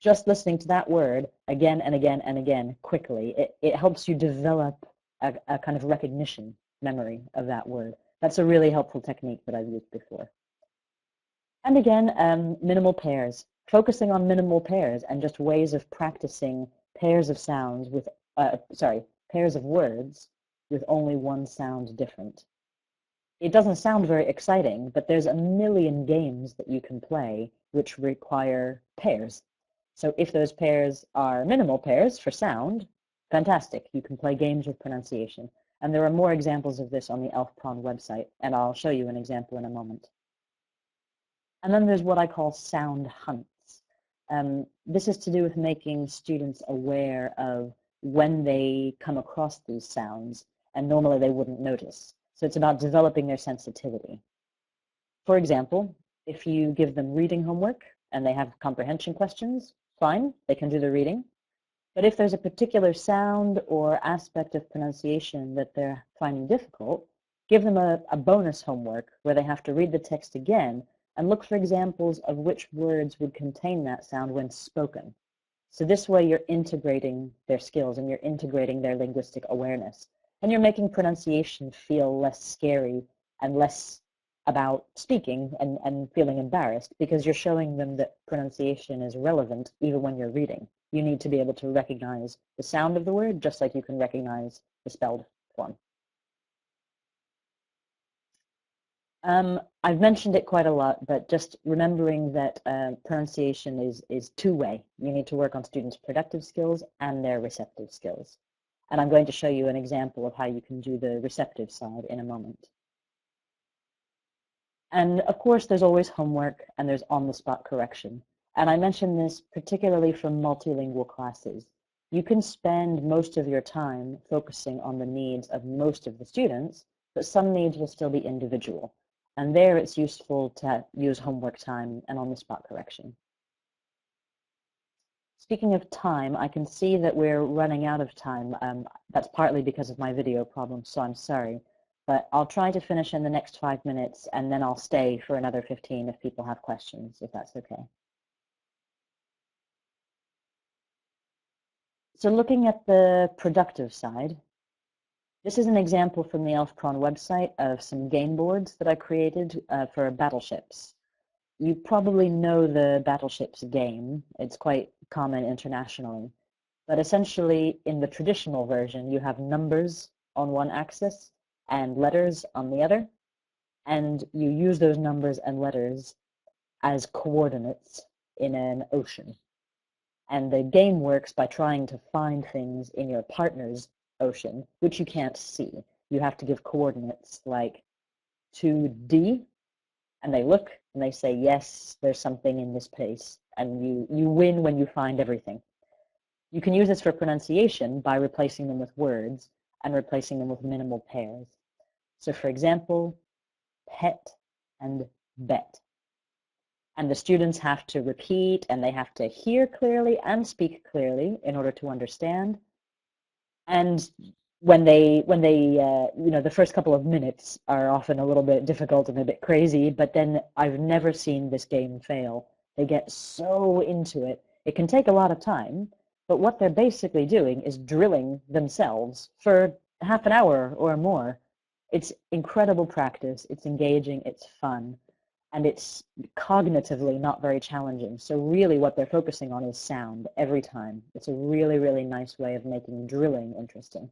just listening to that word again and again and again quickly, it helps you develop a kind of recognition memory of that word. That's a really helpful technique that I've used before. And again, minimal pairs. Focusing on minimal pairs and just ways of practicing pairs of sounds with, pairs of words with only one sound different. It doesn't sound very exciting, but there's a million games that you can play which require pairs. So if those pairs are minimal pairs for sound, fantastic. You can play games with pronunciation. And there are more examples of this on the ELFPON website, and I'll show you an example in a moment. And then there's what I call sound hunts. This is to do with making students aware of when they come across these sounds, and normally they wouldn't notice. So it's about developing their sensitivity. For example, if you give them reading homework and they have comprehension questions, fine, they can do the reading. But if there's a particular sound or aspect of pronunciation that they're finding difficult, give them a bonus homework where they have to read the text again and look for examples of which words would contain that sound when spoken. So this way you're integrating their skills and you're integrating their linguistic awareness, and you're making pronunciation feel less scary and less about speaking and feeling embarrassed, because you're showing them that pronunciation is relevant even when you're reading. You need to be able to recognize the sound of the word just like you can recognize the spelled form. I've mentioned it quite a lot, but just remembering that pronunciation is two-way. You need to work on students' productive skills and their receptive skills. And I'm going to show you an example of how you can do the receptive side in a moment. And of course, there's always homework and there's on-the-spot correction. And I mention this particularly for multilingual classes. You can spend most of your time focusing on the needs of most of the students, but some needs will still be individual. And there it's useful to use homework time and on-the-spot correction. Speaking of time, I can see that we're running out of time. That's partly because of my video problem, so I'm sorry. But I'll try to finish in the next 5 minutes, and then I'll stay for another 15 if people have questions, if that's okay. So looking at the productive side, this is an example from the ELFPRON website of some game boards that I created for battleships. You probably know the battleships game. It's quite common internationally. But essentially, in the traditional version, you have numbers on one axis and letters on the other. And you use those numbers and letters as coordinates in an ocean. And the game works by trying to find things in your partner's ocean, which you can't see. You have to give coordinates like to D, and they look and they say, yes, there's something in this place. And you win when you find everything. You can use this for pronunciation by replacing them with words and replacing them with minimal pairs. So for example, pet and bet. And the students have to repeat and they have to hear clearly and speak clearly in order to understand. And when they you know, the first couple of minutes are often a little bit difficult and a bit crazy, but then I've never seen this game fail. They get so into it. It can take a lot of time, but what they're basically doing is drilling themselves for half an hour or more. It's incredible practice. It's engaging. It's fun. And it's cognitively not very challenging. So really what they're focusing on is sound every time. It's a really, really nice way of making drilling interesting.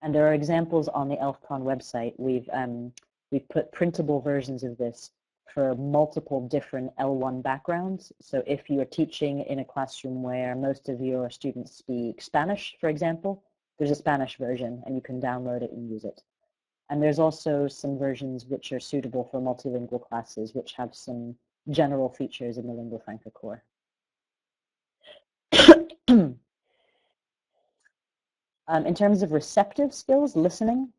And there are examples on the ELFPRON website. We've put printable versions of this for multiple different L1 backgrounds. So if you're teaching in a classroom where most of your students speak Spanish, for example, there's a Spanish version and you can download it and use it. And there's also some versions which are suitable for multilingual classes, which have some general features in the Lingua Franca core. In terms of receptive skills, listening,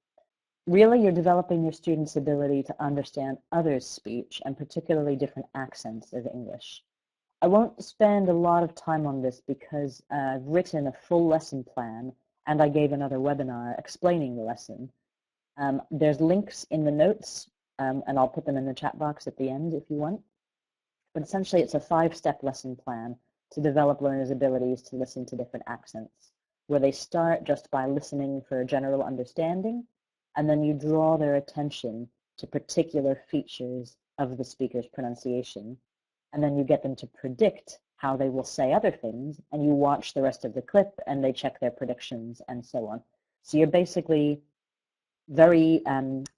really you're developing your students' ability to understand others' speech, and particularly different accents of English. I won't spend a lot of time on this because I've written a full lesson plan, and I gave another webinar explaining the lesson. There's links in the notes, and I'll put them in the chat box at the end if you want. But essentially, it's a 5-step lesson plan to develop learners' abilities to listen to different accents, where they start just by listening for a general understanding, and then you draw their attention to particular features of the speaker's pronunciation, and then you get them to predict how they will say other things, and you watch the rest of the clip, and they check their predictions, and so on. So you're basically very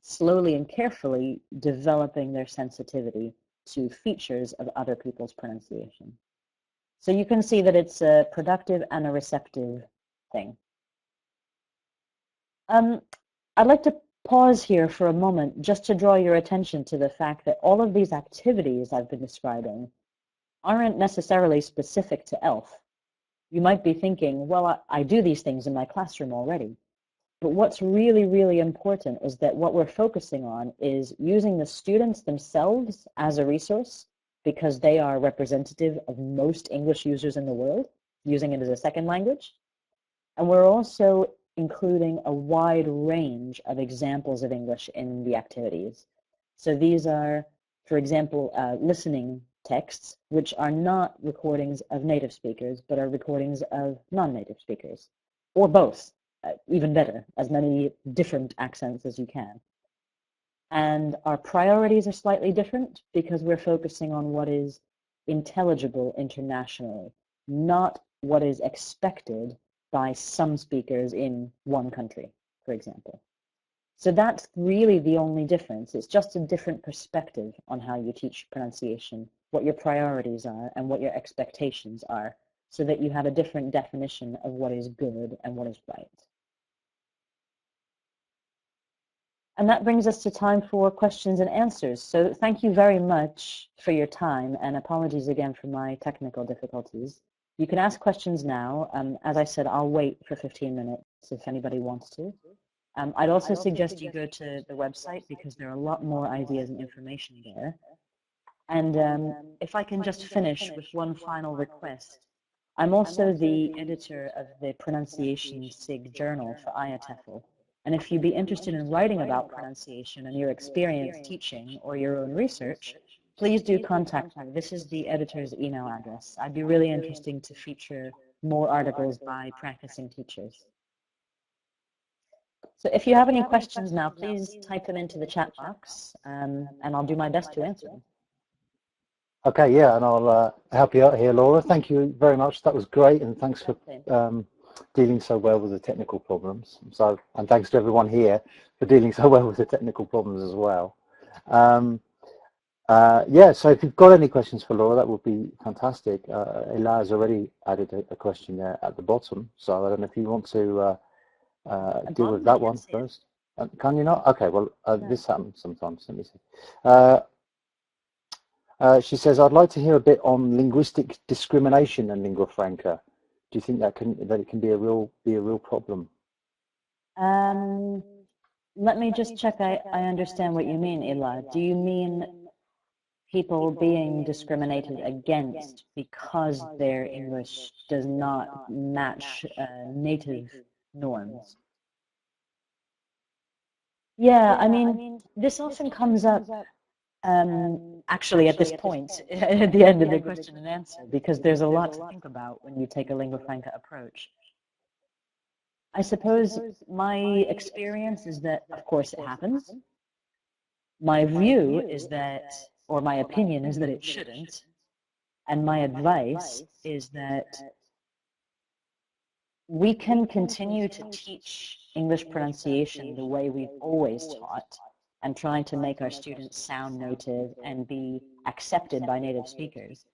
slowly and carefully developing their sensitivity to features of other people's pronunciation. So you can see that it's a productive and a receptive thing. I'd like to pause here for a moment just to draw your attention to the fact that all of these activities I've been describing aren't necessarily specific to ELF. You might be thinking, well, I do these things in my classroom already. But what's really, really important is that what we're focusing on is using the students themselves as a resource, because they are representative of most English users in the world, using it as a second language. And we're also including a wide range of examples of English in the activities. So these are, for example, listening texts, which are not recordings of native speakers, but are recordings of non-native speakers, or both. Even better, as many different accents as you can. And our priorities are slightly different because we're focusing on what is intelligible internationally, not what is expected by some speakers in one country, for example. So that's really the only difference. It's just a different perspective on how you teach pronunciation, what your priorities are and what your expectations are, so that you have a different definition of what is good and what is right. And that brings us to time for questions and answers. So thank you very much for your time, and apologies again for my technical difficulties. You can ask questions now. As I said, I'll wait for 15 minutes if anybody wants to. I'd also suggest you go to the website because there are a lot more ideas and information there. And if I can just finish with one final request, I'm also the editor of the Pronunciation SIG journal for IATEFL. And if you'd be interested in writing about pronunciation and your experience teaching or your own research, please do contact me. This is the editor's email address. I'd be really interested to feature more articles by practicing teachers. So if you have any questions now, please type them into the chat box, and I'll do my best to answer them. Okay, yeah, and I'll help you out here, Laura. Thank you very much. That was great, and thanks for dealing so well with the technical problems. So, and thanks to everyone here for dealing so well with the technical problems as well. Yeah, so if you've got any questions for Laura, that would be fantastic. Ela has already added a question there at the bottom, so I don't know if you want to deal with that one first. Can you not? Okay, well, this happens sometimes. Let me see. She says, I'd like to hear a bit on linguistic discrimination in lingua franca. Do you think that it can be a real problem? Let me just check I understand what you mean, Ela. Do you mean people being discriminated against because their English does not match native norms? Yeah, I mean, this often comes up actually at this point, at the end of the question and answer, because there's a lot to think about when you take a lingua franca approach. I suppose my experience is that, of course, it happens. My view is that, or my opinion is that it shouldn't. And my advice is that we can continue to teach English pronunciation the way we've always taught, and trying to make our students sound native and be accepted by native speakers.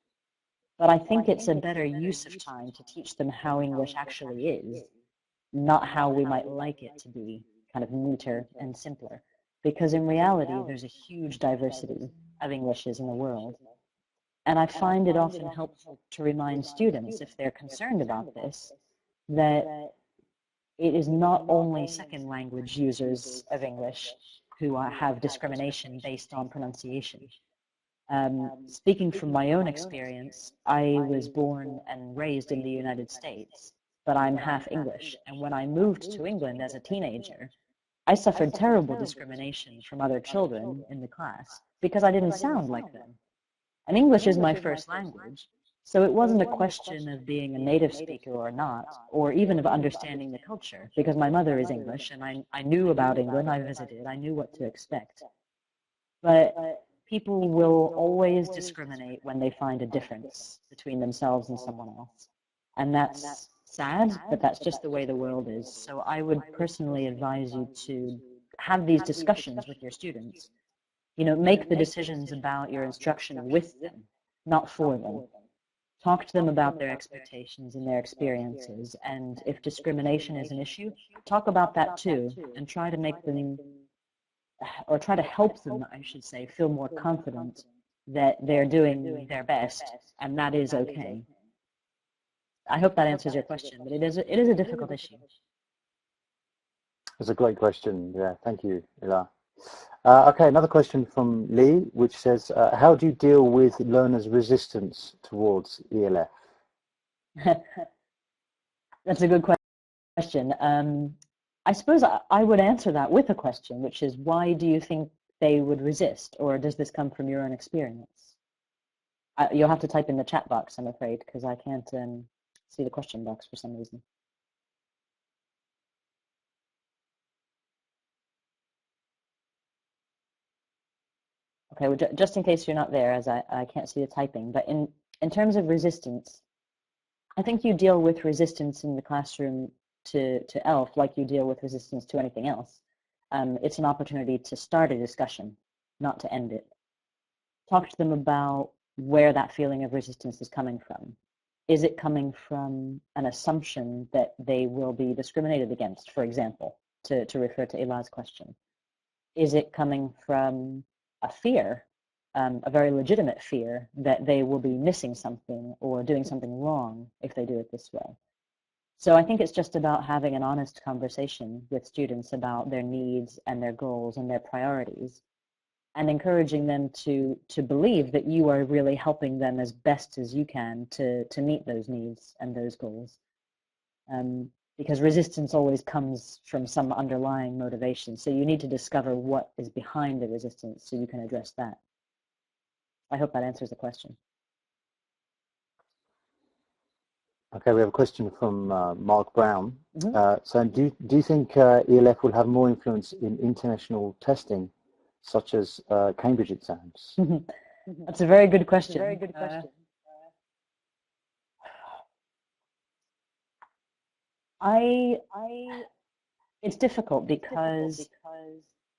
But I think it's a better use of time to teach them how English actually is, not how we might like it to be, kind of neater and simpler. Because in reality, there's a huge diversity of Englishes in the world. And I find it often helpful to remind students, if they're concerned about this, that it is not only second language users of English who have discrimination based on pronunciation. Speaking from my own experience, I was born and raised in the United States, but I'm half English. And when I moved to England as a teenager, I suffered terrible discrimination from other children in the class because I didn't sound like them. And English is my first language, so it wasn't a question of being a native speaker or not, or even of understanding the culture, because my mother is English, and I knew about England, I visited, I knew what to expect. But people will always discriminate when they find a difference between themselves and someone else. And that's sad, but that's just the way the world is. So I would personally advise you to have these discussions with your students. You know, make the decisions about your instruction with them, not for them. Talk to them about their expectations and their experiences, and if discrimination is an issue, talk about that too, and try to make them, or try to help them, I should say, feel more confident that they're doing their best, and that is okay. I hope that answers your question, but it is a difficult issue. That's a great question. Yeah, thank you, Ela. Okay, another question from Lee, which says, how do you deal with learners' resistance towards ELF? That's a good question. I suppose I would answer that with a question, which is, why do you think they would resist? Or does this come from your own experience? You'll have to type in the chat box, I'm afraid, because I can't see the question box for some reason. Okay, well, just in case you're not there, as I can't see the typing, but in terms of resistance, I think you deal with resistance in the classroom to ELF like you deal with resistance to anything else. It's an opportunity to start a discussion, not to end it. Talk to them about where that feeling of resistance is coming from. Is it coming from an assumption that they will be discriminated against, for example, to refer to Elai's question? Is it coming from a fear, a very legitimate fear that they will be missing something or doing something wrong if they do it this way? So I think it's just about having an honest conversation with students about their needs and their goals and their priorities, and encouraging them to believe that you are really helping them as best as you can to meet those needs and those goals. Because resistance always comes from some underlying motivation. So you need to discover what is behind the resistance so you can address that. I hope that answers the question. Okay, we have a question from Mark Brown. So do you think ELF will have more influence in international testing, such as Cambridge exams? That's a very good question. It's difficult because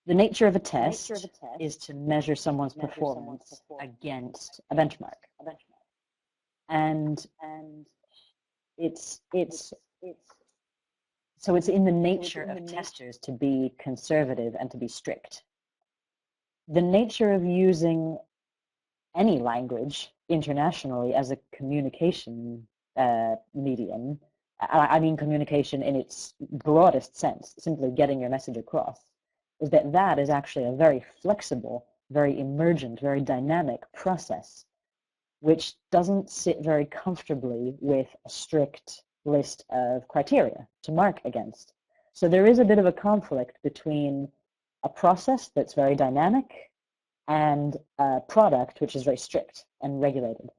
the nature of a test is to measure someone's performance against a benchmark. And it's in the nature of testers to be conservative and to be strict. The nature of using any language internationally as a communication medium, I mean communication in its broadest sense, simply getting your message across, is that is actually a very flexible, very emergent, very dynamic process, which doesn't sit very comfortably with a strict list of criteria to mark against. So there is a bit of a conflict between a process that's very dynamic and a product which is very strict and regulated.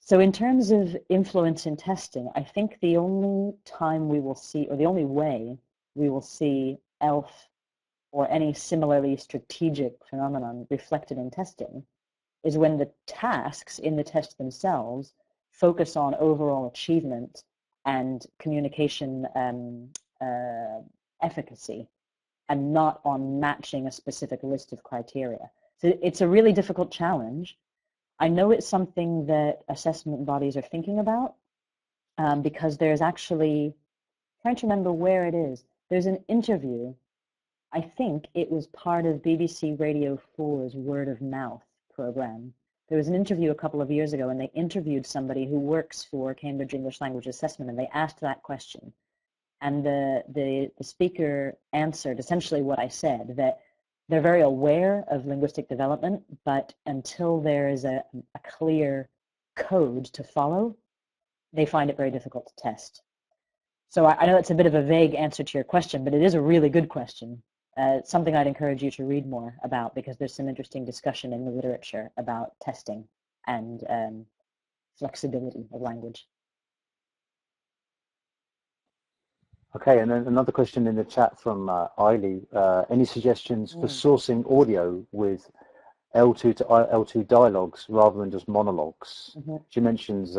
So in terms of influence in testing, I think the only time we will see, or the only way we will see ELF or any similarly strategic phenomenon reflected in testing is when the tasks in the test themselves focus on overall achievement and communication efficacy, and not on matching a specific list of criteria. So it's a really difficult challenge. I know it's something that assessment bodies are thinking about, because there's actually, I'm trying to remember where it is, there's an interview, I think it was part of BBC Radio 4's Word of Mouth program. There was an interview a couple of years ago, and they interviewed somebody who works for Cambridge English Language Assessment, and they asked that question. And the speaker answered essentially what I said, that they're very aware of linguistic development, but until there is a clear code to follow, they find it very difficult to test. So I know it's a bit of a vague answer to your question, but it is a really good question. It's something I'd encourage you to read more about, because there's some interesting discussion in the literature about testing and flexibility of language. Okay, and then another question in the chat from Eiley. Any suggestions for sourcing audio with L2 to L2 dialogues rather than just monologues? She mentions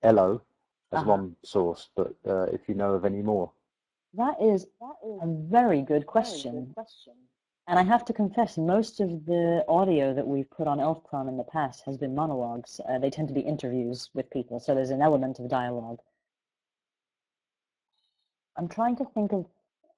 ELO as one source, but if you know of any more. That is a very good question. And I have to confess, most of the audio that we've put on ELFPROM in the past has been monologues. They tend to be interviews with people, so there's an element of dialogue. I'm trying to think of,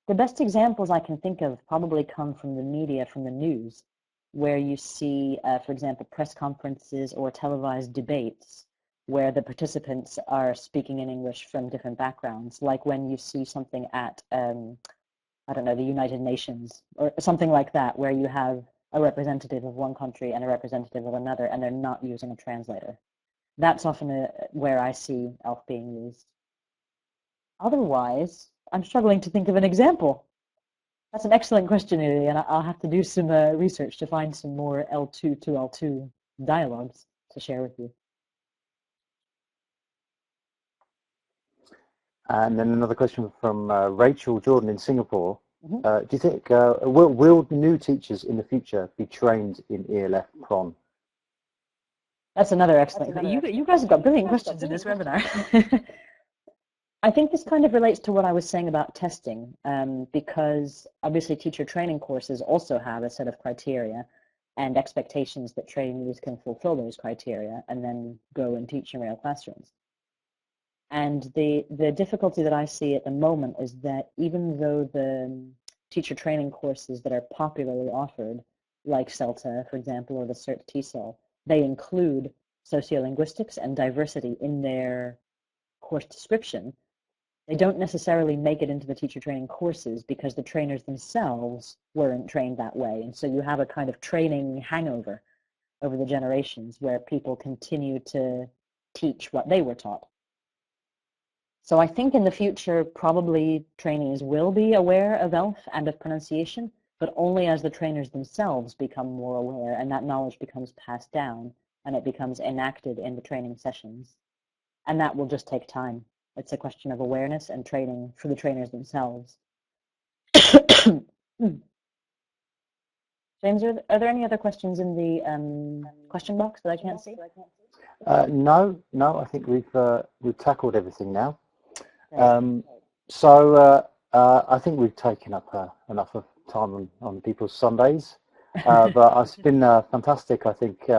the best examples I can think of probably come from the media, from the news, where you see, for example, press conferences or televised debates where the participants are speaking in English from different backgrounds, like when you see something at, I don't know, the United Nations or something like that, where you have a representative of one country and a representative of another, and they're not using a translator. That's often where I see ELF being used. Otherwise, I'm struggling to think of an example. That's an excellent question, Ili, and I'll have to do some research to find some more L2 to L2 dialogues to share with you. And then another question from Rachel Jordan in Singapore. Do you think, will new teachers in the future be trained in ELF PRON? That's another excellent. You guys have got brilliant questions in this webinar. I think this kind of relates to what I was saying about testing, because obviously teacher training courses also have a set of criteria and expectations that trainees can fulfill those criteria and then go and teach in real classrooms. And the difficulty that I see at the moment is that even though the teacher training courses that are popularly offered, like CELTA, for example, or the CERT TESOL, they include sociolinguistics and diversity in their course description, they don't necessarily make it into the teacher training courses because the trainers themselves weren't trained that way. And so you have a kind of training hangover over the generations where people continue to teach what they were taught. So I think in the future, probably trainees will be aware of ELF and of pronunciation, but only as the trainers themselves become more aware and that knowledge becomes passed down and it becomes enacted in the training sessions. And that will just take time. It's a question of awareness and training for the trainers themselves. James, are there any other questions in the question box that I can't see? No, I think we've tackled everything now. I think we've taken up enough of time on people's Sundays, but it's been fantastic. I think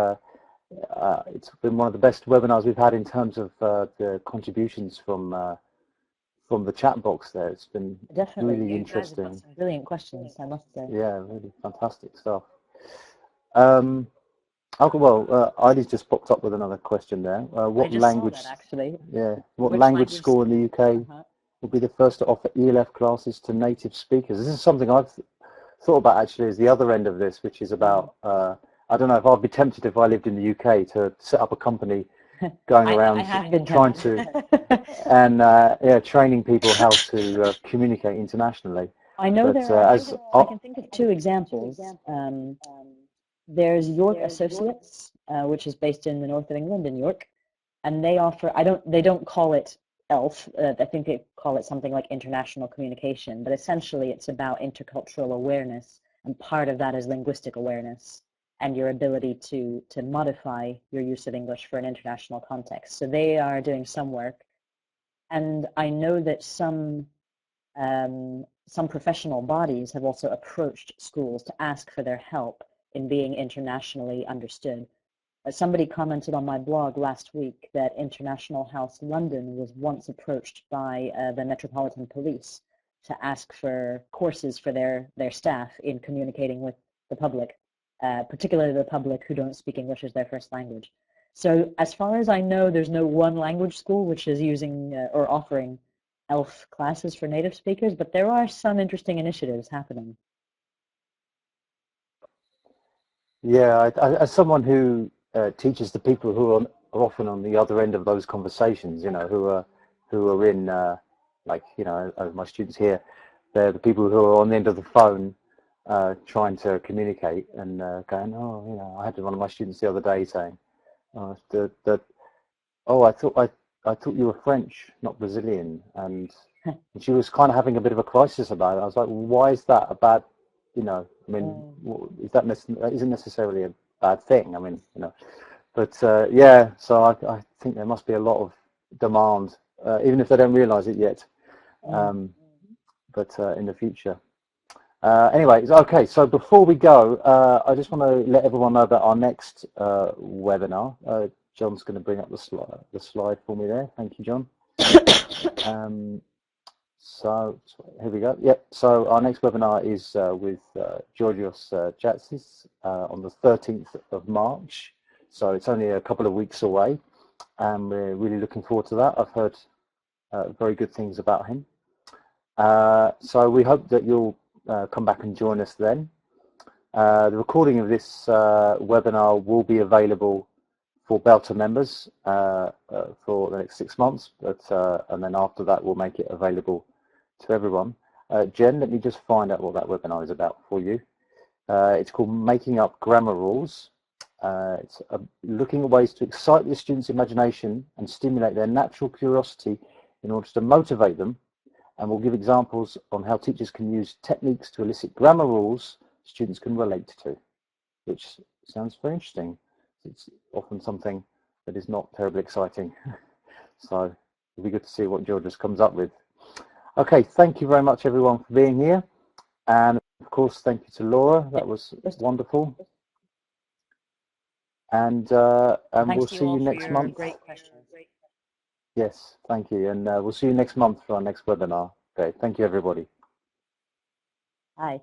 it's been one of the best webinars we've had in terms of the contributions from the chat box there. It's been really interesting. Guys have got some brilliant questions, I must say. Yeah, really fantastic stuff. Idi's just popped up with another question there. What language? Saw that, actually. Yeah. What language school in the UK will be the first to offer ELF classes to native speakers? This is something I've thought about actually as the other end of this, which is about I don't know if I'd be tempted if I lived in the UK to set up a company going around trying to and training people how to communicate internationally. I know I can think of two examples. There's York Associates, which is based in the north of England in York, and they offer, they don't call it ELF, I think they call it something like international communication, but essentially it's about intercultural awareness, and part of that is linguistic awareness and your ability to modify your use of English for an international context. So they are doing some work, and I know that some professional bodies have also approached schools to ask for their help in being internationally understood. Somebody commented on my blog last week that International House London was once approached by the Metropolitan Police to ask for courses for their staff in communicating with the public, particularly the public who don't speak English as their first language. So as far as I know, there's no one language school which is using or offering ELF classes for native speakers, but there are some interesting initiatives happening. Yeah, as someone who teaches the people who are often on the other end of those conversations, you know, who are in like, you know, my students here, they're the people who are on the end of the phone trying to communicate and going, oh, you know, I had one of my students the other day saying, I thought you were French, not Brazilian, and she was kind of having a bit of a crisis about it. I was like, well, why is that a bad, you know, I mean, that isn't necessarily a bad thing. I mean, you know, but yeah, so I think there must be a lot of demand, even if they don't realize it yet, but in the future. Anyway, okay, so before we go, I just want to let everyone know about our next webinar. John's going to bring up the slide for me there. Thank you, John. So here we go. Yep. So our next webinar is with Georgios Chatsis on the 13th of March. So it's only a couple of weeks away, and we're really looking forward to that. I've heard very good things about him. So we hope that you'll come back and join us then. The recording of this webinar will be available for BELTA members for the next 6 months, but and then after that we'll make it available to everyone. Jen, let me just find out what that webinar is about for you. It's called Making Up Grammar Rules. It's looking at ways to excite the students' imagination and stimulate their natural curiosity in order to motivate them and we'll give examples on how teachers can use techniques to elicit grammar rules students can relate to, which sounds very interesting. It's often something that is not terribly exciting. So it'll be good to see what Georgios comes up with. Okay, thank you very much everyone for being here. And of course, thank you to Laura. That was wonderful. And we'll see you next month. Great questions. Yes, thank you. And we'll see you next month for our next webinar. Okay, thank you everybody. Hi.